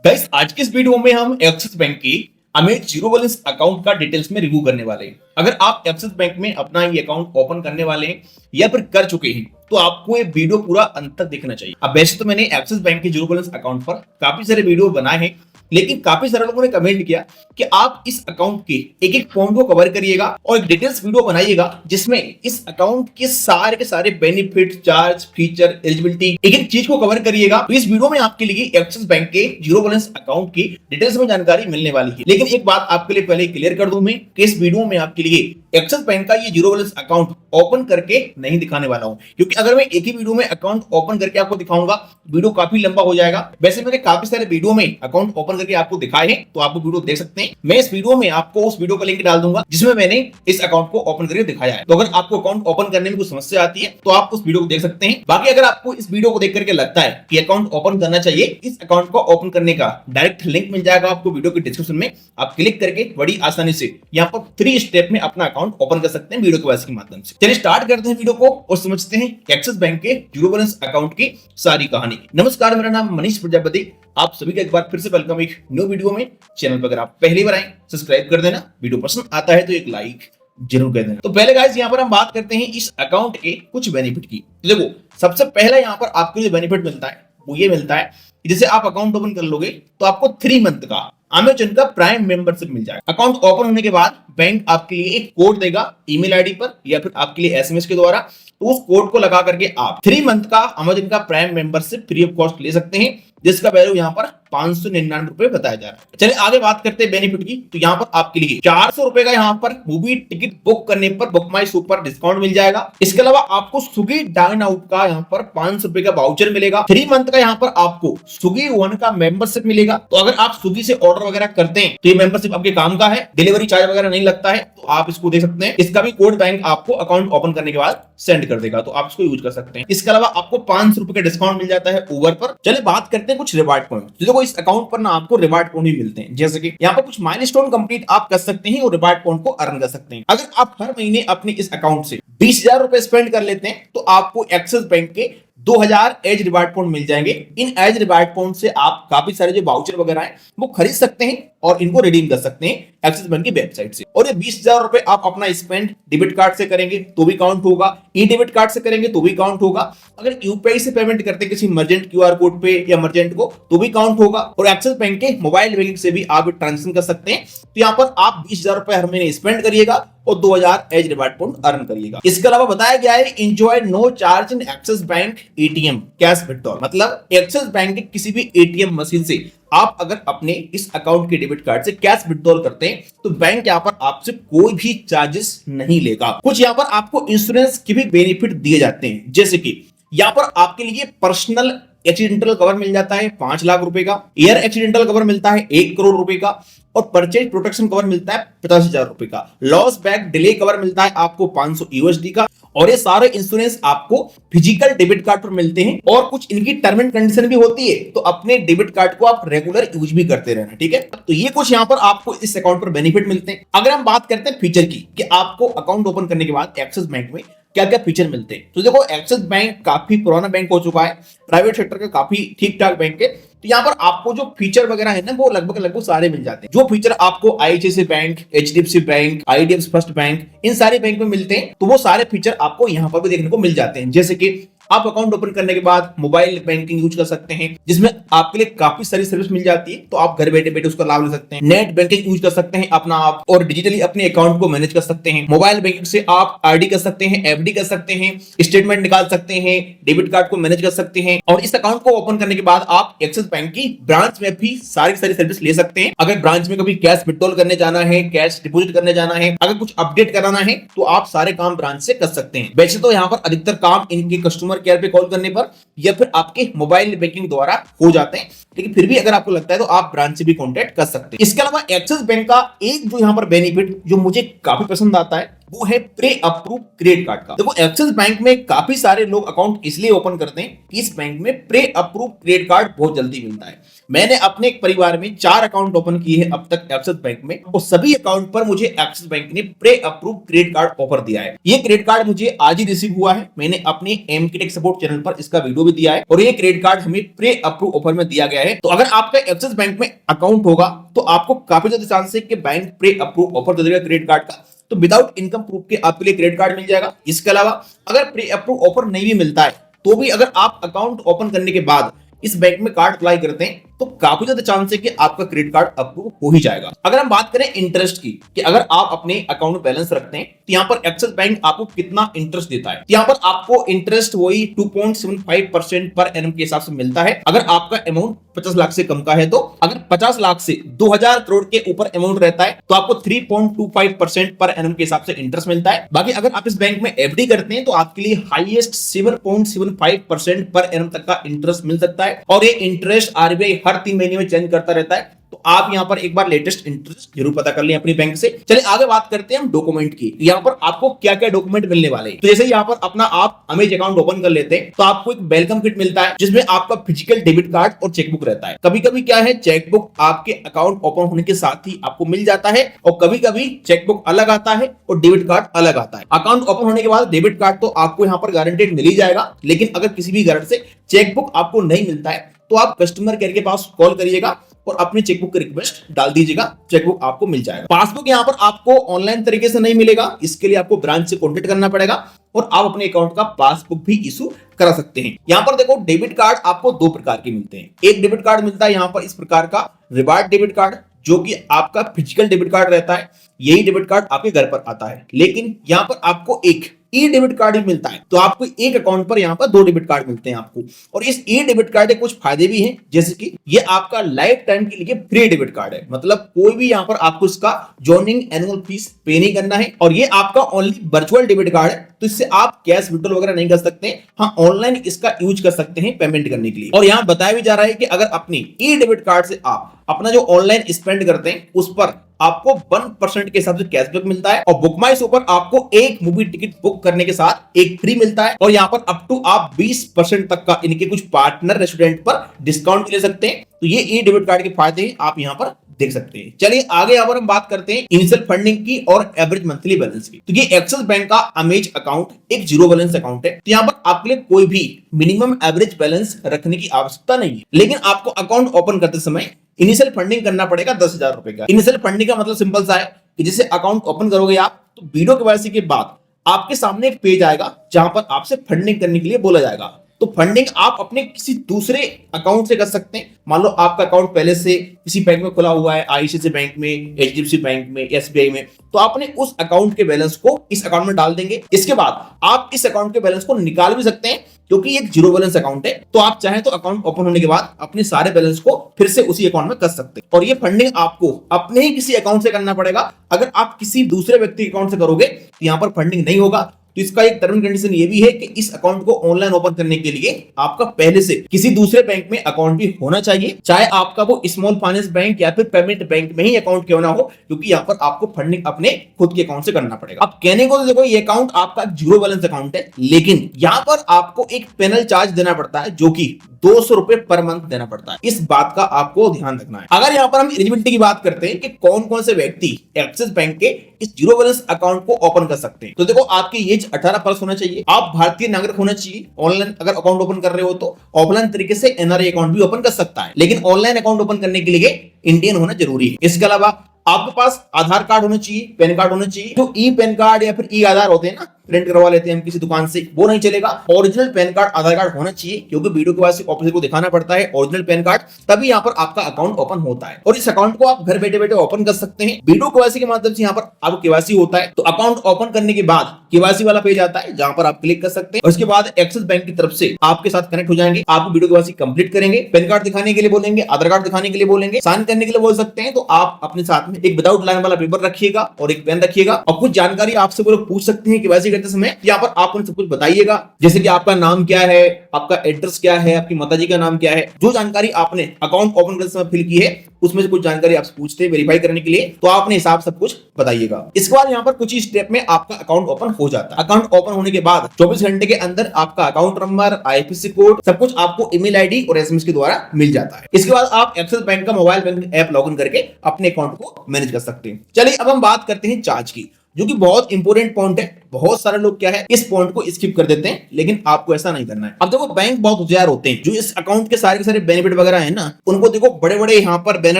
Guys आज की इस वीडियो में हम एक्सिस बैंक की अमेज जीरो बैलेंस अकाउंट का डिटेल्स में रिव्यू करने वाले हैं। अगर आप एक्सिस बैंक में अपना ये अकाउंट ओपन करने वाले हैं या फिर कर चुके हैं तो आपको ये वीडियो पूरा अंत तक देखना चाहिए। अब वैसे तो मैंने एक्सिस बैंक के जीरो बैलेंस अकाउंट पर काफी सारे वीडियो बनाए हैं, लेकिन काफी सारे लोगों ने कमेंट किया कि आप इस अकाउंट के एक एक पॉइंट को कवर करिएगा और एक डिटेल्स वीडियो बनाइएगा जिसमें इस अकाउंट के सारे बेनिफिट, चार्ज, फीचर, एलिजिबिलिटी एक एक चीज को कवर करिएगा। तो इस वीडियो में आपके लिए एक्सिस बैंक के जीरो बैलेंस अकाउंट की डिटेल्स में जानकारी मिलने वाली है। लेकिन एक बात आपके लिए पहले क्लियर कर दूं मैं कि इस वीडियो में आपके लिए एक्सिस बैंक का ये जीरो बैलेंस अकाउंट ओपन करके नहीं दिखाने वाला हूं, क्योंकि अगर मैं एक ही वीडियो में अकाउंट ओपन करके आपको दिखाऊंगा वीडियो काफी लंबा हो जाएगा। वैसे मैंने काफी सारे वीडियो में अकाउंट ओपन करके आपको दिखाए हैं, तो आप वो वीडियो देख सकते हैं। मैं इस वीडियो में आपको उस वीडियो का लिंक डाल दूंगा जिसमें मैंने इस अकाउंट को ओपन करके दिखाया है। तो अगर आपको अकाउंट ओपन करने में कुछ समस्या आती है तो आप उस वीडियो को देख सकते हैं। बाकी अगर आपको इस वीडियो को देख करके लगता है कि अकाउंट ओपन करना चाहिए, इस अकाउंट को ओपन करने का डायरेक्ट लिंक मिल जाएगा आपको वीडियो के डिस्क्रिप्शन में। आप क्लिक करके बड़ी आसानी से यहाँ पर 3 स्टेप में अपना अकाउंट ओपन कर सकते हैं वीडियो के वॉइस के माध्यम से। चलिए स्टार्ट करते हैं वीडियो को और समझते हैं एक्सिस बैंक के जीरो बैलेंस अकाउंट की सारी कहानी। नमस्कार, मेरा नाम मनीष प्रजापति। आप सभी का एक बार फिर से वेलकम एक न्यू वीडियो में। चैनल पर अगर आप पहली बार आए सब्सक्राइब कर देना, वीडियो पसंद आता है तो एक लाइक जरूर कर देना। तो पहले गाइस यहाँ पर हम बात करते हैं इस अकाउंट के कुछ बेनिफिट की। तो देखो, सबसे पहला यहाँ पर आपको जो बेनिफिट मिलता है वो ये मिलता है कि जैसे आप अकाउंट ओपन कर लोगे तो आपको 3 मंथ का अमेजन का प्राइम मेंबरशिप मिल जाएगा। अकाउंट ओपन होने के बाद बैंक आपके लिए एक कोड देगा ईमेल आईडी पर या फिर आपके लिए एसएमएस के द्वारा। तो उस कोड को लगा करके आप 3 मंथ का अमेजन का prime membership free of cost ले सकते हैं, जिसका वैल्यू यहाँ पर 599 रुपए बताया जा रहा है। चलिए आगे बात करते हैं बेनिफिट की। तो यहाँ पर आपके लिए 400 रुपए का यहाँ पर मूवी टिकट बुक करने पर बुक माई सुपर डिस्काउंट मिल जाएगा। इसके अलावा आपको स्विगी डाइन आउट का यहाँ पर 500 रुपए का वाउचर मिलेगा। 3 मंथ का यहाँ पर आपको स्विगी वन का मेंबरशिप मिलेगा। तो अगर आप स्विगी से ऑर्डर वगैरह करते हैं तो ये मेंबरशिप आपके काम का है, डिलीवरी चार्ज वगैरह नहीं लगता है, तो आप इसको दे सकते हैं। इसका भी कोड बैंक आपको अकाउंट ओपन करने के बाद सेंड कर देगा, तो आप इसको यूज कर सकते हैं। इसके अलावा आपको 500 रुपए का डिस्काउंट मिल जाता है उबर पर। चलिए बात करते हैं कुछ रिवार्ड पॉइंट। देखो, इस अकाउंट पर ना आपको रिवार्ड पॉइंट भी मिलते हैं, जैसे कि यहाँ पर कुछ माइलस्टोन कंप्लीट आप कर सकते हैं और रिवार्ड पॉइंट को अर्न कर सकते हैं। अगर आप हर महीने अपने इस अकाउंट से 20,000 रुपए स्पेंड कर लेते हैं तो आपको एक्सिस बैंक के 2000 एज रिवार्ड पॉइंट मिल जाएंगे। इन एज रिवार्ड पॉइंट से आप काफी सारे जो वाउचर वगैरह हैं वो खरीद सकते हैं और इनको रिडीम कर सकते हैं एक्सिस बैंक की वेबसाइट से। और ये 20,000 रुपए आप अपना स्पेंड डेबिट कार्ड से करेंगे तो भी काउंट होगा, ई डेबिट कार्ड से करेंगे तो भी काउंट होगा, अगर यूपीआई से पेमेंट करते किसी मर्चेंट क्यूआर कोड पे या मर्चेंट को तो भी काउंट होगा, और एक्सिस बैंक के मोबाइल बैंकिंग से भी आप ट्रांजेक्शन कर सकते हैं। तो यहाँ पर आप 20,000 रुपए हर महीने स्पेंड करिएगा और 2000 एज रिवार्ड पॉइंट अर्न करिएगा। इसके अलावा बताया गया है enjoy no charge in Axis bank ATM cash withdrawal. मतलब एक्सिस बैंक के किसी भी एटीएम मशीन से आप अगर अपने इस अकाउंट के डेबिट कार्ड से कैश विथड्रॉल करते हैं तो बैंक यहाँ पर आपसे कोई भी चार्जेस नहीं लेगा। कुछ यहाँ पर आपको इंश्योरेंस के भी बेनिफिट दिए जाते हैं, जैसे कि यहाँ पर आपके लिए पर्सनल एक्सीडेंटल कवर मिल जाता है 5 लाख रुपए का, एयर एक्सीडेंटल कवर मिलता है 1 करोड़ रुपए का, और परचेज प्रोटेक्शन कवर मिलता है 50,000 रुपए का, लॉस बैक डिले कवर मिलता है आपको 500 यूएसडी का। और ये सारे इंश्योरेंस आपको फिजिकल डेबिट कार्ड पर मिलते हैं और कुछ इनकी टर्म एंड कंडीशन भी होती है, तो अपने डेबिट कार्ड को आप रेगुलर यूज भी करते रहना, ठीक है। तो ये कुछ यहाँ पर आपको इस अकाउंट पर बेनिफिट मिलते हैं। अगर हम बात करते हैं फीचर की कि आपको अकाउंट ओपन करने के बाद एक्सिस बैंक में क्या क्या फीचर मिलते हैं, तो देखो एक्सिस बैंक काफी पुराना बैंक हो चुका है, प्राइवेट सेक्टर का काफी ठीक ठाक बैंक है। तो यहाँ पर आपको जो फीचर वगैरह है ना वो लगभग सारे मिल जाते हैं। जो फीचर आपको ICICI bank, HDFC bank, IDFC first bank, इन सारे बैंक में मिलते हैं, तो वो सारे फीचर आपको यहाँ पर भी देखने को मिल जाते हैं। जैसे कि आप अकाउंट ओपन करने के बाद मोबाइल बैंकिंग यूज कर सकते हैं, जिसमें आपके लिए काफी सारी सर्विस मिल जाती है, तो आप घर बैठे बैठे उसका लाभ ले सकते हैं। नेट बैंकिंग यूज कर सकते हैं अपना आप, और डिजिटली अपने अकाउंट को मैनेज कर सकते हैं। मोबाइल बैंकिंग से आप आरडी कर सकते हैं, एफडी कर सकते हैं, स्टेटमेंट निकाल सकते हैं, डेबिट कार्ड को मैनेज कर सकते हैं। और इस अकाउंट को ओपन करने के बाद आप एक्सिस बैंक की ब्रांच में भी सारी सर्विस ले सकते हैं। अगर ब्रांच में कभी कैश विथड्रॉल करने जाना है, कैश डिपॉजिट करने जाना है, अगर कुछ अपडेट कराना है, तो आप सारे काम ब्रांच से कर सकते हैं। वैसे तो यहाँ पर अधिकतर काम इनके कस्टमर केयर पे कॉल करने पर या फिर आपके मोबाइल बैंकिंग द्वारा हो जाते हैं, लेकिन फिर भी अगर आपको लगता है तो आप ब्रांच से भी कांटेक्ट कर सकते हैं। इसके अलावा एक्सिस बैंक का एक जो यहाँ पर बेनिफिट जो मुझे काफी पसंद आता है वो है प्रे अप्रूव क्रेडिट कार्ड का। देखो एक्सिस बैंक में काफी सारे लोग अकाउंट इसलिए ओपन करते हैं, इस बैंक में प्रे अप्रूव क्रेडिट कार्ड बहुत जल्दी मिलता है। मैंने अपने एक परिवार में 4 अकाउंट ओपन किए हैं अब तक एक्सिस बैंक में, और सभी अकाउंट पर मुझे एक्सिस बैंक ने pre approve credit card offer दिया है। ये क्रेडिट कार्ड मुझे आज ही रिसीव हुआ है, मैंने अपने एमके टेक सपोर्ट चैनल पर इसका वीडियो भी दिया है, और ये क्रेडिट कार्ड हमें प्रे अप्रूव ऑफर में दिया गया है। तो अगर आपका एक्सिस बैंक में अकाउंट होगा तो आपको काफी ज्यादा चांस है कि बैंक प्रे अप्रूव ऑफर दे देगा क्रेडिट कार्ड का, तो विदाउट इनकम प्रूफ के आपके लिए क्रेडिट कार्ड मिल जाएगा। इसके अलावा अगर प्री अप्रूव ऑफर नहीं भी मिलता है तो भी अगर आप अकाउंट ओपन करने के बाद इस बैंक में कार्ड अप्लाई करते हैं तो काफी ज्यादा चांस है कि आपका क्रेडिट कार्ड अप्रूव हो ही जाएगा। अगर हम बात करें इंटरेस्ट की कि अगर आप अपने अकाउंट में बैलेंस रखते हैं तो यहाँ पर एक्सिस बैंक आपको कितना इंटरेस्ट देता है, यहाँ पर आपको इंटरेस्ट वही 2.75% पर एनम के हिसाब से मिलता है अगर आपका अमाउंट 50 लाख से कम का है। तो अगर 50 लाख से 2000 करोड़ के ऊपर अमाउंट रहता है तो आपको 3.25% पर एनम के हिसाब से इंटरेस्ट मिलता है। बाकी अगर आप इस बैंक में एफडी करते हैं तो आपके लिए हाईएस्ट 7.75% पर एनम तक का इंटरेस्ट मिल सकता है, और ये इंटरेस्ट आरबीआई हर 3 महीने में चेंज करता रहता है। तो आप यहां पर एक बार लेटेस्ट इंटरेस्ट जरूर पता कर लें अपनी बैंक से। चलिए आगे बात करते हैं हम डॉक्यूमेंट की, यहां पर आपको क्या क्या डॉक्यूमेंट मिलने वाले हैं। तो जैसे यहां पर अपना आप अमेज अकाउंट ओपन कर लेते हैं तो आपको एक वेलकम किट मिलता है जिसमें आपका फिजिकल डेबिट कार्ड और चेकबुक रहता है। कभी कभी क्या है, चेकबुक आपके अकाउंट ओपन होने के साथ ही आपको मिल जाता है, और कभी कभी चेकबुक अलग आता है और डेबिट कार्ड अलग आता है। अकाउंट ओपन होने के बाद डेबिट कार्ड तो आपको यहां पर गारंटेड मिल ही जाएगा, लेकिन अगर किसी भी कारण से चेकबुक आपको नहीं मिलता है तो आप कस्टमर केयर के पास कॉल करिएगा और अपने चेकबुक की रिक्वेस्ट डाल दीजिएगा, चेकबुक आपको मिल जाएगा। पासबुक यहां पर आपको ऑनलाइन तरीके से नहीं मिलेगा, इसके लिए आपको ब्रांच से कॉन्टेक्ट करना पड़ेगा और आप अपने अकाउंट का पासबुक भी इशू करा सकते हैं। यहां पर देखो डेबिट कार्ड आपको 2 प्रकार के मिलते हैं। एक डेबिट कार्ड मिलता है यहां पर इस प्रकार का रिवार्ड डेबिट कार्ड, जो कि आपका फिजिकल डेबिट कार्ड रहता है, यही डेबिट कार्ड आपके घर पर आता है। लेकिन यहां पर आपको एक ई डेबिट कार्ड भी मिलता है, तो आपको एक अकाउंट पर यहाँ पर 2 डेबिट कार्ड मिलते हैं आपको। और इस ई डेबिट कार्ड के कुछ फायदे भी हैं, जैसे कि ये आपका लाइफ टाइम के लिए फ्री डेबिट कार्ड है, मतलब कोई भी यहाँ पर आपको इसका जॉइनिंग एनुअल फीस पे नहीं करना है। और ये आपका ओनली वर्चुअल डेबिट कार्ड है, तो इससे आप कैश विड्रॉल वगैरह नहीं कर सकते, हाँ ऑनलाइन इसका यूज कर सकते हैं पेमेंट करने के लिए। और यहाँ बताया भी जा रहा है कि अगर अपनी ई डेबिट कार्ड से आप अपना जो ऑनलाइन स्पेंड करते हैं उस पर आपको 1% के हिसाब से कैशबैक मिलता है, और बुक माई शो पर आपको एक मूवी टिकट बुक करने के साथ एक फ्री मिलता है, और यहाँ पर अप टू आप 20% तक का इनके कुछ पार्टनर रेस्टोरेंट पर डिस्काउंट ले सकते हैं। तो ये ई डेबिट कार्ड के फायदे आप यहाँ पर देख सकते हैं। चलिए आगे यहाँ पर हम बात करते हैं इनिशियल फंडिंग की और एवरेज मंथली बैलेंस की। तो ये एक्सिस बैंक का अमेज अकाउंट एक जीरो बैलेंस अकाउंट है, तो यहाँ पर आपके लिए कोई भी मिनिमम एवरेज बैलेंस रखने की आवश्यकता नहीं है, लेकिन आपको अकाउंट ओपन करते समय इनिशियल फंडिंग करना पड़ेगा 10,000 रुपए का। इनिशियल फंडिंग का मतलब सिंपल सा है कि जैसे अकाउंट ओपन करोगे आप तो वीडियो केवाईसी के बाद आपके सामने एक पेज आएगा जहां पर आपसे फंडिंग करने के लिए बोला जाएगा। तो फंडिंग आप अपने किसी दूसरे अकाउंट से कर सकते हैं। मान लो आपका अकाउंट पहले से किसी बैंक में खुला हुआ है, आईसीआईसीआई बैंक में, एचडीएफसी बैंक में, एसबीआई में, तो आपने उस अकाउंट के बैलेंस को इस अकाउंट में डाल देंगे। इसके बाद आप इस अकाउंट के बैलेंस को निकाल भी सकते हैं, क्योंकि एक जीरो बैलेंस अकाउंट है। तो आप चाहें तो अकाउंट ओपन होने के बाद अपने सारे बैलेंस को फिर से उसी अकाउंट में कर सकते हैं। और ये फंडिंग आपको अपने ही किसी अकाउंट से करना पड़ेगा। अगर आप किसी दूसरे व्यक्ति के अकाउंट से करोगे तो यहाँ पर फंडिंग नहीं होगा। तो इसका एक टर्म एंड कंडीशन ये भी है कि इस अकाउंट को ऑनलाइन ओपन करने के लिए आपका पहले से किसी दूसरे बैंक में अकाउंट भी होना चाहिए, चाहे आपका वो स्मॉल फाइनेंस बैंक या फिर पेमेंट बैंक में ही अकाउंट क्यों ना हो, क्योंकि यहाँ पर आपको फंडिंग अपने खुद के अकाउंट से करना पड़ेगा। अब कहने को तो देखो ये अकाउंट आपका जीरो बैलेंस अकाउंट है, लेकिन यहाँ पर आपको एक पेनल चार्ज देना पड़ता है जो कि 200 रुपए पर मंथ देना पड़ता है। इस बात का आपको ध्यान रखना है। अगर यहाँ पर हम एलिजिबिलिटी की बात करते हैं कि कौन कौन से व्यक्ति एक्सिस बैंक के इस जीरो बैलेंस अकाउंट को ओपन कर सकते हैं, तो देखो आपकी एज 18+ होना चाहिए, आप भारतीय नागरिक होना चाहिए। ऑनलाइन अगर अकाउंट ओपन कर रहे हो तो ऑफलाइन तरीके से एनआरआई अकाउंट भी ओपन कर सकता है, लेकिन ऑनलाइन अकाउंट ओपन करने के लिए इंडियन होना जरूरी है। इसके अलावा आपके पास आधार कार्ड होना चाहिए, पैन कार्ड होना चाहिए। जो ई पैन कार्ड या फिर ई आधार होते हैं ना, प्रिंट करवा लेते हैं हम किसी दुकान से, वो नहीं चलेगा। ओरिजिनल पैन कार्ड आधार कार्ड होना चाहिए, क्योंकि वीडियो के बाद ऑफिसर को दिखाना पड़ता है ओरिजिनल पैन कार्ड, तभी यहाँ पर आपका अकाउंट ओपन होता है। और इस अकाउंट को आप घर बैठे बैठे ओपन कर सकते हैं। वीडियो केवाईसी के माध्यम से यहाँ पर आपको केवाईसी होता है। तो अकाउंट ओपन करने के बाद केवाईसी वाला पेज आता है जहां पर आप क्लिक कर सकते हैं, और उसके बाद एक्सिस बैंक की तरफ से आपके साथ कनेक्ट हो जाएंगे। आपको वीडियो केवाईसी कंप्लीट करेंगे, पैन कार्ड दिखाने के लिए बोलेंगे, आधार कार्ड दिखाने के लिए बोलेंगे, साइन करने के लिए बोल सकते हैं। तो आप अपने साथ में एक विदाउट लाइन वाला पेपर रखिएगा और एक पेन रखिएगा, और कुछ जानकारी आपसे वो लोग पूछ सकते हैं केवाईसी कैंसिल करते समय यहाँ पर आप उन्हें सब कुछ बताइएगा, जैसे कि आपका नाम क्या है, आपका एड्रेस क्या है, आपकी माताजी का नाम क्या है, जो जानकारी आपने अकाउंट ओपन करते समय फिल की है उसमें से कुछ जानकारी आपसे पूछते हैं वेरीफाई करने के लिए, तो आप अपने हिसाब सब कुछ बताइएगा। इसके बाद यहाँ पर कुछ ही स्टेप में आपका अकाउंट ओपन हो जाता है। अकाउंट ओपन होने के बाद 24 घंटे के अंदर आपका अकाउंट नंबर, आईएफएससी कोड सब कुछ आपको ईमेल आईडी और एसएमएस के द्वारा मिल जाता है। इसके बाद आप एक्सिस बैंक का मोबाइल बैंकिंग ऐप लॉगिन करके अपने अकाउंट को मैनेज कर सकते हैं। चलिए अब हम बात करते हैं चार्ज की, जो कि बहुत इंपॉर्टेंट पॉइंट है। बहुत सारे लोग क्या है इस पॉइंट को स्किप कर देते हैं, लेकिन आपको ऐसा नहीं करना है। अब देखो बैंक बहुत होशियार होते हैं, जो इस अकाउंट के सारे बेनिफिट वगैरह है ना, उनको देखो बड़े बड़े यहाँ पर बैनर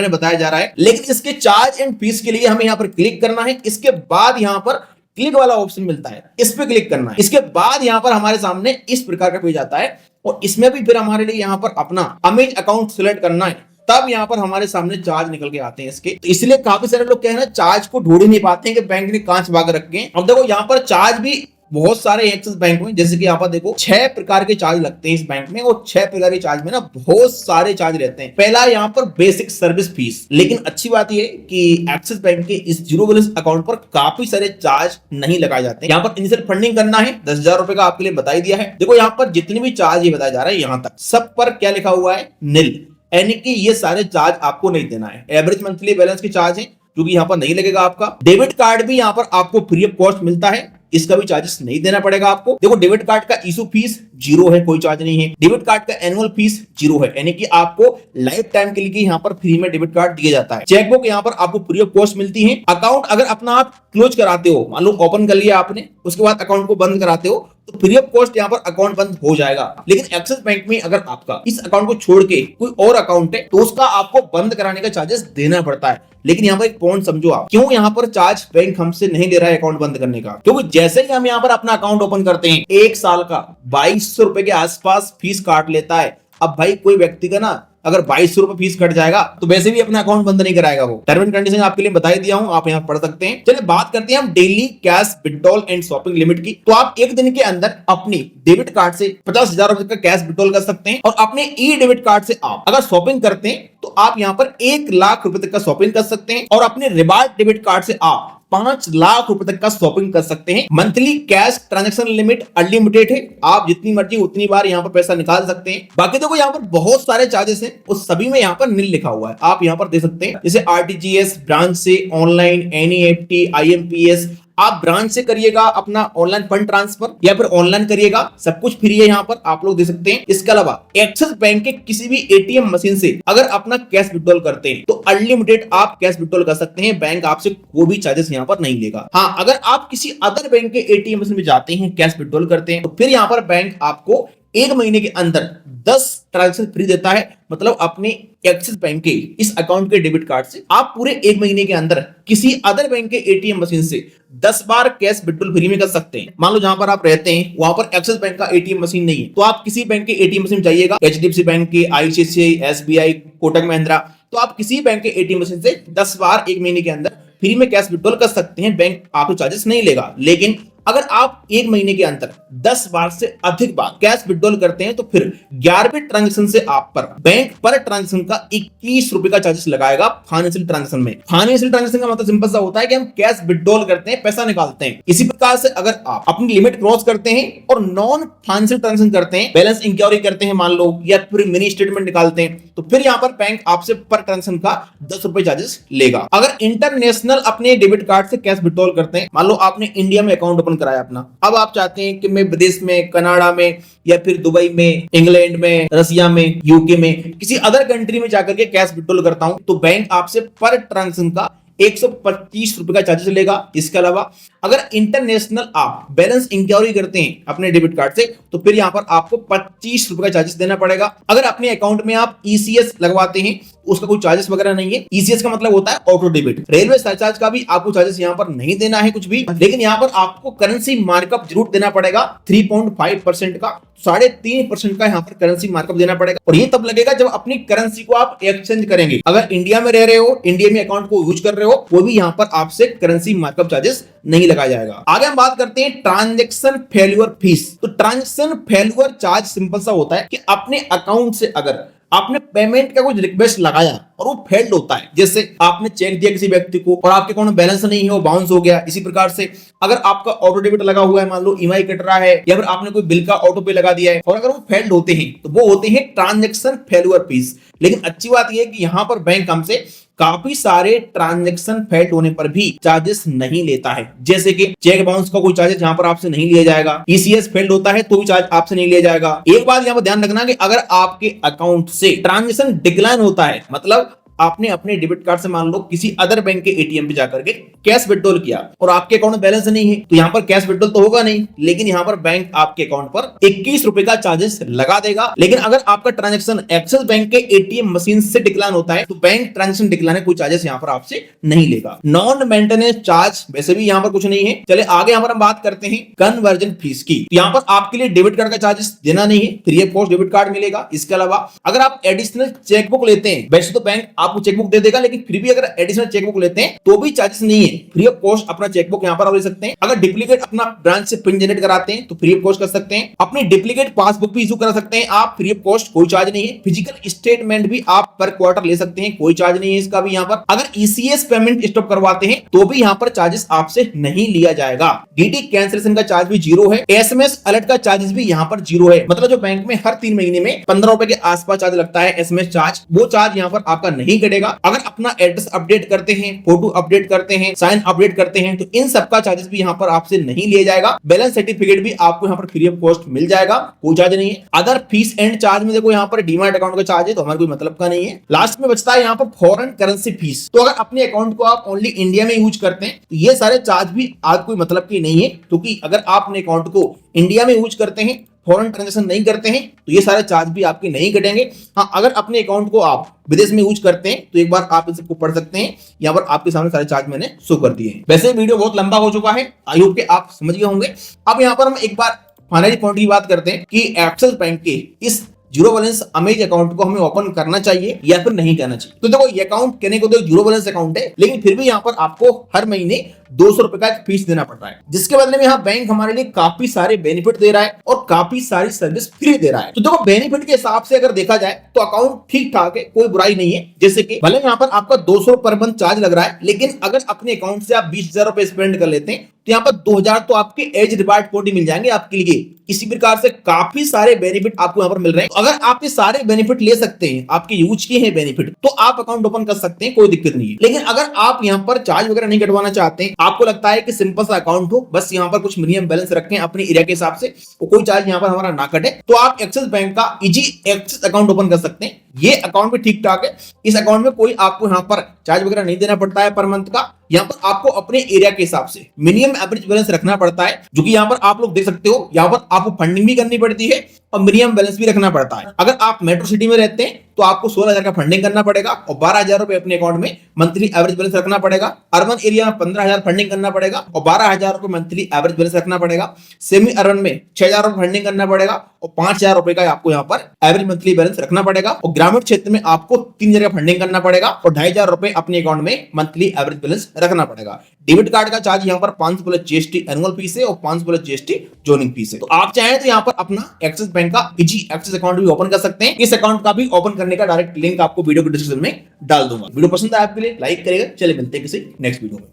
में बताया जा रहा है, लेकिन इसके चार्ज एंड फीस के लिए हमें यहाँ पर क्लिक करना है। इसके बाद यहाँ पर क्लिक वाला ऑप्शन मिलता है, इस पे क्लिक करना है। इसके बाद यहाँ पर हमारे सामने इस प्रकार का पेज आता है और इसमें भी फिर हमारे लिए यहाँ पर अपना अमेज अकाउंट सिलेक्ट करना है, तब यहाँ पर हमारे सामने चार्ज निकल के आते हैं इसके। तो इसलिए काफी सारे लोग क्या है ना, चार्ज को ढूंढ ही नहीं पाते हैं कि बैंक ने कहां छुपा के रखे हैं। अब देखो यहाँ पर चार्ज भी बहुत सारे एक्सिस बैंक में, जैसे कि यहाँ पर देखो 6 प्रकार के चार्ज लगते हैं इस बैंक में, और 6 प्रकार के चार्ज में ना बहुत सारे चार्ज रहते हैं। पहला यहाँ पर बेसिक सर्विस फीस, लेकिन अच्छी बात यह कि एक्सिस बैंक के इस जीरो बैलेंस अकाउंट पर काफी सारे चार्ज नहीं लगाए जाते। यहाँ पर इनिशियल फंडिंग करना है 10,000 रुपए का, आपके लिए बता दिया है। देखो यहाँ पर जितने भी चार्ज ये बताया जा रहा है यहाँ तक सब पर क्या लिखा हुआ है, निल, यानी कि ये सारे चार्ज आपको नहीं देना है। एवरेज मंथली बैलेंस के चार्ज है जो कि यहाँ पर नहीं लगेगा आपका। डेबिट कार्ड भी यहाँ पर आपको फ्री ऑफ कॉस्ट मिलता है, इसका भी चार्जेस नहीं देना पड़ेगा आपको। देखो डेबिट कार्ड का इशू फीस 0 है, कोई चार्ज नहीं है। डेबिट कार्ड का एनुअल फीस 0 है, यानी कि आपको लाइफ टाइम के लिए यहाँ पर फ्री में डेबिट कार्ड दिया जाता है। चेकबुक यहाँ पर आपको फ्री ऑफ कॉस्ट मिलती है। अकाउंट अगर अपना आप क्लोज कराते हो, मान लो ओपन कर लिया आपने, उसके बाद अकाउंट को बंद कराते हो, तो फ्री ऑफ कॉस्ट यहाँ पर अकाउंट बंद हो जाएगा। लेकिन एक्सिस बैंक में अगर आपका इस अकाउंट को छोड़ के कोई और अकाउंट है तो उसका आपको बंद कराने का चार्जेस देना पड़ता है। लेकिन यहाँ पर एक पॉइंट समझो आप, क्यों यहाँ पर चार्ज बैंक हमसे नहीं ले रहा है अकाउंट बंद करने का, क्योंकि जैसे ही हम यहाँ पर अपना अकाउंट ओपन करते हैं 1 साल का 2200 रुपए के आसपास फीस काट लेता है। अब भाई कोई व्यक्ति का ना अगर 2200 रुपए फीस कट जाएगा तो वैसे भी अपना अकाउंट बंद नहीं कराएगा वो। टर्म एंड कंडीशन आपके लिए बता दिया हूं, आप यहाँ पढ़ सकते हैं। चलिए बात करते हैं हम daily cash withdrawal and shopping limit की। तो आप एक दिन के अंदर अपनी डेबिट कार्ड से 50,000 रुपए का कैश विड्रॉल कर सकते हैं, और अपने ई डेबिट कार्ड से आप अगर शॉपिंग करते हैं तो आप यहाँ पर 1 लाख रुपए तक का शॉपिंग कर सकते हैं, और अपने रिवार्ड डेबिट कार्ड से आप 5 लाख रुपए तक का शॉपिंग कर सकते हैं। Monthly cash transaction limit unlimited है, आप जितनी मर्जी उतनी बार यहाँ पर पैसा निकाल सकते हैं। बाकी देखो यहाँ पर बहुत सारे चार्जेस हैं, उस सभी में यहाँ पर निल लिखा हुआ है, आप यहाँ पर दे सकते हैं। जैसे आरटीजीएस, ब्रांच से ऑनलाइन, एनईएफटी, आईएमपीएस, आप ब्रांच से करिएगा अपना ऑनलाइन फंड ट्रांसफर, या फिर ऑनलाइन करिएगा, सब कुछ फ्री है यहाँ पर, आप लोग दे सकते हैं। इसके अलावा एक्सिस बैंक के किसी भी एटीएम मशीन से अगर अपना कैश विड्रॉल करते हैं तो अनलिमिटेड आप कैश विड्रॉल कर सकते हैं, बैंक आपसे कोई भी चार्जेस यहाँ पर नहीं लेगा। हाँ, अगर आप किसी अदर बैंक के एटीएम मशीन में जाते हैं, कैश विड्रॉल करते हैं, तो फिर यहाँ पर बैंक आपको 1 महीने के अंदर 10 ट्रांजैक्शन फ्री देता है। मतलब अपने एक्सिस बैंक के इस अकाउंट के डेबिट कार्ड से आप पूरे 1 महीने के अंदर किसी अदर बैंक के एटीएम मशीन से 10 बार कैश विड्रॉल फ्री में कर सकते हैं। मान लो जहां पर आप रहते हैं वहां पर एक्सिस बैंक का एटीएम मशीन नहीं है, तो आप किसी बैंक के एटीएम मशीन जाइएगा, एचडीएफसी बैंक के, आईसीआईसीआई, एसबीआई, कोटक महिंद्रा, तो आप किसी बैंक के एटीएम मशीन से 10 बार 1 महीने के अंदर फ्री में कैश विड्रॉल कर सकते हैं, बैंक आपको चार्जेस नहीं लेगा। लेकिन अगर आप 1 महीने के अंदर 10 बार से अधिक बार कैश विड्रॉल करते हैं तो फिर 11वें ट्रांजैक्शन से आप पर बैंक पर ट्रांजैक्शन का 21 रुपए का चार्जेस लगाएगा फाइनेंशियल ट्रांजैक्शन में। फाइनेंशियल ट्रांजैक्शन का मतलब सिंपल सा होता है कि हम कैश विड्रॉल करते हैं, पैसा निकालते हैं। इसी प्रकार से अगर आप अपनी लिमिट क्रॉस करते हैं और नॉन फाइनेंशियल ट्रांजैक्शन करते हैं, बैलेंस इंक्वायरी करते हैं मान लो, या फिर मिनी स्टेटमेंट निकालते हैं, तो फिर यहाँ पर बैंक आपसे पर ट्रांजैक्शन का 10 रुपए चार्जेस लेगा। अगर इंटरनेशनल अपने डेबिट कार्ड से कैश विड्रॉल करते हैं, मान लो आपने इंडिया में अकाउंट ओपन कराया अपना, अब आप चाहते हैं कि मैं विदेश में, कनाडा में, या फिर दुबई में, इंग्लैंड में, रसिया में, यूके में, किसी अदर कंट्री में जाकर के कैश विड्रॉल करता हूं, तो बैंक आपसे पर ट्रांजैक्शन का 125 रुपए का चार्जेस लेगा। इसके अलावा अगर इंटरनेशनल आप बैलेंस इंक्वायरी करते हैं अपने डेबिट कार्ड से, तो फिर यहां पर आपको 25 रुपए का चार्जेस देना पड़ेगा। अगर अपने अकाउंट में आप ईसीएस लगवाते हैं, उसका कोई चार्जेस वगैरह नहीं है। ईसीएस का मतलब होता है ऑटो डेबिट। रेलवे सरचार्ज का भी आपको चार्जेस यहां पर नहीं देना है कुछ भी, लेकिन यहां पर आपको करेंसी मार्कअप जरूर देना पड़ेगा 3.5% का, 3.5% का यहां पर करेंसी मार्कअप देना पड़ेगा। और ये तब लगेगा जब अपनी करेंसी को आप एक्सचेंज करेंगे। अगर इंडिया में रह रहे हो, इंडिया में अकाउंट को यूज कर रहे हो, वो भी यहां पर आपसे करेंसी मार्कअप चार्जेस नहीं लगाया जाएगा। आगे हम बात करते हैं ट्रांजैक्शन फेल्यूर फीस। तो ट्रांजैक्शन फेल्यूर चार्ज सिंपल सा होता है कि अपने अकाउंट से अगर आपने पेमेंट का कुछ रिक्वेस्ट लगाया और वो फेल्ड होता है, जैसे आपने चेक दिया किसी व्यक्ति को और आपके अकाउंट में बैलेंस नहीं है, वो बाउंस हो गया। इसी प्रकार से अगर आपका ऑटो डेबिट लगा हुआ है, मान लो ईएमआई कट रहा है, या फिर आपने कोई बिल का ऑटो पे लगा दिया है, और अगर वो फेल्ड होते हैं तो वो होते हैं ट्रांजैक्शन फेल्यूर फीस। लेकिन अच्छी बात यह है कि यहां पर बैंक हमसे काफी सारे ट्रांजैक्शन फेल्ड होने पर भी चार्जेस नहीं लेता है, जैसे कि चेक बाउंस का कोई चार्जेस यहां पर आपसे नहीं लिया जाएगा, ईसीएस फेल्ड होता है तो भी चार्ज आपसे नहीं लिया जाएगा। एक बात यहां पर ध्यान रखना कि अगर आपके अकाउंट से ट्रांजैक्शन डिक्लाइन होता है, मतलब आपने अपने डेबिट कार्ड से मान लो किसी अदर बैंक के एटीएम पे जाकर के कैश विड्रॉल किया और आपके अकाउंट में बैलेंस नहीं है, तो यहां पर कैश विड्रॉल तो होगा नहीं, लेकिन यहां पर बैंक आपके अकाउंट पर 21 रुपए का चार्जेस लगा देगा। लेकिन अगर आपका ट्रांजैक्शन एक्सिस बैंक के एटीएम मशीन से डिक्लाइन होता है तो बैंक ट्रांजैक्शन डिक्लाइन कोई चार्जेस यहां पर आपसे नहीं लेगा। नॉन मेंटेनेंस चार्ज वैसे भी यहां पर कुछ नहीं है। चले आगे यहां पर हम बात करते हैं कन्वर्जन फीस की। यहां पर आपके लिए डेबिट कार्ड का चार्जेस देना नहीं है, free of cost debit card मिलेगा। इसके अलावा अगर आप एडिशनल चेकबुक लेते हैं, वैसे तो बैंक आपको चेकबुक दे देगा, लेकिन फिर भी अगर एडिशनल चेकबुक लेते हैं तो भी चार्जेस नहीं है, फ्री ऑफ कॉस्ट अपना चेकबुक यहां पर आप ले सकते हैं। अगर डुप्लीकेट अपना ब्रांच से पिन जनरेट कराते हैं तो फ्री ऑफ कॉस्ट कर सकते हैं। अपनी डुप्लीकेट पासबुक भी इशू करा सकते हैं आप, फ्री ऑफ कॉस्ट, कोई चार्ज नहीं है। फिजिकल स्टेटमेंट भी आप पर क्वार्टर ले सकते हैं, कोई चार्ज नहीं है इसका भी यहां पर। अगर ईसीएस पेमेंट स्टॉप करवाते हैं तो भी यहां पर चार्जेस आपसे नहीं लिया जाएगा। डीडी कैंसिलेशन का चार्ज भी जीरो है। एसएमएस अलर्ट का चार्जेस भी यहां पर जीरो है, मतलब जो बैंक में हर 3 महीने में 15 रुपए के आसपास चार्ज लगता है एसएमएस चार्ज, वो चार्ज यहां पर आपका नहीं कटेगा। अगर अपना एड्रेस अपडेट करते हैं, फोटो अपडेट करते हैं, साइन अपडेट करते हैं तो इन सब का चार्जेस भी यहां पर आपसे नहीं लिया जाएगा। बैलेंस सर्टिफिकेट भी आपको यहां पर फ्री ऑफ कॉस्ट मिल जाएगा, कोई चार्ज नहीं है। अदर फीस एंड चार्ज में देखो यहां पर डीमैट अकाउंट का चार्ज है तो हमारे कोई मतलब का नहीं है। लास्ट में बचता है यहां पर फॉरेन करेंसी फीस। तो अगर अपने अकाउंट को आप ओनली इंडिया में यूज करते हैं तो ये सारे चार्ज भी आज कोई मतलब की नहीं है, क्योंकि अगर आप अपने अकाउंट को इंडिया में यूज करते हैं, फॉरेन ट्रांजैक्शन नहीं करते हैं, तो ये सारे चार्ज भी आपके नहीं कटेंगे। हाँ, अगर अपने अकाउंट को आप विदेश में यूज करते हैं तो एक बार आप इन सबको पढ़ सकते हैं, यहाँ पर आपके सामने सारे चार्ज मैंने शो कर दिए हैं। वैसे वीडियो बहुत लंबा हो चुका है, आई होप कि आप समझ गए होंगे। अब यहाँ पर हम एक बार फाइनली पॉइंट की बात करते हैं कि एक्सिस बैंक के इस जीरो बैलेंस अमेज अकाउंट को हमें ओपन करना चाहिए या फिर नहीं करना चाहिए। तो देखो ये अकाउंट कहने को तो जीरो बैलेंस अकाउंट है, लेकिन फिर भी यहाँ पर आपको हर महीने 200 रुपए का फीस देना पड़ रहा है, जिसके बदले में यहाँ बैंक हमारे लिए काफी सारे बेनिफिट दे रहा है और काफी सारी सर्विस फ्री दे रहा है। तो देखो बेनिफिट के हिसाब से अगर देखा जाए तो अकाउंट ठीक ठाक है, कोई बुराई नहीं है। जैसे कि भले यहाँ पर आपका 200 पर मंथ चार्ज लग रहा है, लेकिन अगर अपने अकाउंट से आप 20,000 रुपए स्पेंड कर लेते हैं तो यहाँ पर 2,000 तो आपके एज रिवार्ड कोड मिल जाएंगे आपके लिए। इसी प्रकार से काफी सारे बेनिफिट आपको यहाँ पर मिल रहे हैं। अगर आप ये सारे बेनिफिट ले सकते हैं, आपके यूज के हैं बेनिफिट, तो आप अकाउंट ओपन कर सकते हैं, कोई दिक्कत नहीं है। लेकिन अगर आप यहाँ पर चार्ज वगैरह नहीं कटवाना चाहते हैं, आपको लगता है कि सिंपल सा अकाउंट हो, बस यहाँ पर कुछ मिनिमम बैलेंस रखें अपने एरिया के हिसाब से, कोई चार्ज यहाँ पर हमारा ना कटे, तो आप एक्सिस बैंक का इजी एक्सिस अकाउंट ओपन कर सकते हैं। ये अकाउंट भी ठीक ठाक है। इस अकाउंट में कोई आपको यहाँ पर चार्ज वगैरह नहीं देना पड़ता है पर मंथ का। यहाँ पर आपको अपने एरिया के हिसाब से मिनिमम एवरेज बैलेंस रखना पड़ता है, जो कि यहाँ पर आप लोग देख सकते हो। यहाँ पर आपको फंडिंग भी करनी पड़ती है और मिनिमम बैलेंस भी रखना पड़ता है। अगर आप मेट्रो सिटी में रहते हैं तो आपको 16,000 का फंडिंग करना पड़ेगा और 12,000 रुपए अपने अकाउंट में मंथली एवरेज बैलेंस रखना पड़ेगा। अर्बन एरिया में 15,000 फंडिंग करना पड़ेगा और 12,000 रुपए मंथली एवरेज बैलेंस रखना पड़ेगा। सेमी अर्बन में 6,000 रुपए फंडिंग करना पड़ेगा और 5,000 रुपए का आपको यहाँ पर एवरेज मंथली बैलेंस रखना पड़ेगा। और ग्रामीण क्षेत्र में आपको 3,000 का फंडिंग करना पड़ेगा और 2,500 रुपए अपने अकाउंट में मंथली एवरेज बैलेंस रखना पड़ेगा। डेबिट कार्ड का चार्ज यहाँ पर 500 प्लस जीएसटी एनुअल फीस है और 500 प्लस जीएसटी जॉइनिंग फीस है। तो आप चाहें तो यहाँ पर अपना एक्सिस बैंक का इजी एक्सिस अकाउंट भी ओपन कर सकते हैं। इस अकाउंट का भी ओपन करने का डायरेक्ट लिंक आपको वीडियो के डिस्क्रिप्शन में डाल दूंगा। वीडियो पसंद आया आपके लिए लाइक करेगा। चलिए मिलते हैं किसी नेक्स्ट वीडियो में।